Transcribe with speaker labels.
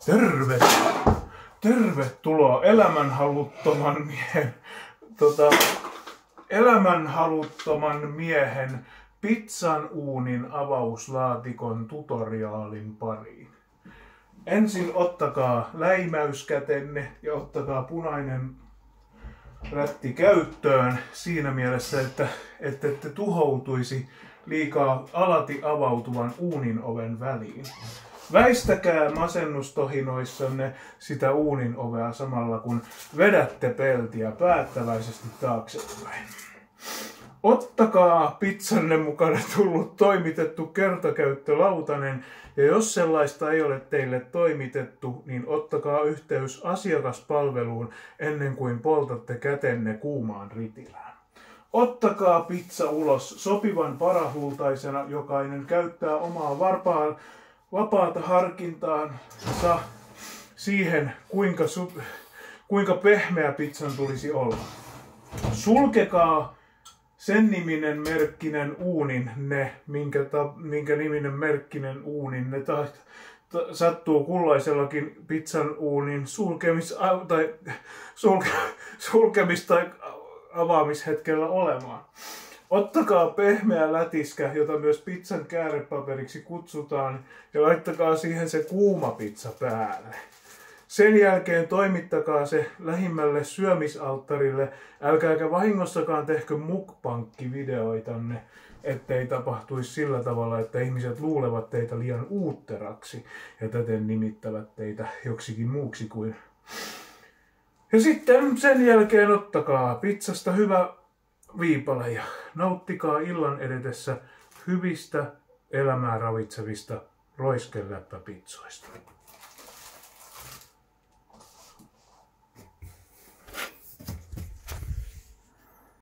Speaker 1: Terve! Tervetuloa elämänhaluttoman miehen pizzan uunin avauslaatikon tutoriaalin pariin. Ensin ottakaa läimäys kätenne ja ottakaa punainen rätti käyttöön siinä mielessä, että ette tuhoutuisi liikaa alati avautuvan uunin oven väliin. Väistäkää masennustohinoissanne sitä uunin ovea samalla kun vedätte peltiä päättäväisesti taaksepäin. Ottakaa pizzanne mukana tullut toimitettu kertakäyttölautanen ja jos sellaista ei ole teille toimitettu, niin ottakaa yhteys asiakaspalveluun ennen kuin poltatte kätenne kuumaan ritilään. Ottakaa pizza ulos sopivan parahultaisena, jokainen käyttää omaa vapaata harkintaansa siihen, kuinka pehmeä pizzan tulisi olla. Sulkekaa sen niminen merkkinen uuninne, minkä niminen merkkinen uuninne sattuu kullaisellakin pizzan uunin sulkemis- tai avaamishetkellä olemaan. Ottakaa pehmeä lätiskä, jota myös pizzan käärepaperiksi kutsutaan, ja laittakaa siihen se kuuma pizza päälle. Sen jälkeen toimittakaa se lähimmälle syömisalttarille, älkääkä vahingossakaan tehkö mukbankki-videoitanne, ettei tapahtuisi sillä tavalla, että ihmiset luulevat teitä liian uutteraksi ja täten nimittävät teitä joksikin muuksi kuin. Ja sitten sen jälkeen ottakaa pizzasta hyvä viipale ja nauttikaa illan edetessä hyvistä elämää ravitsevista roiskeläppäpizzoista.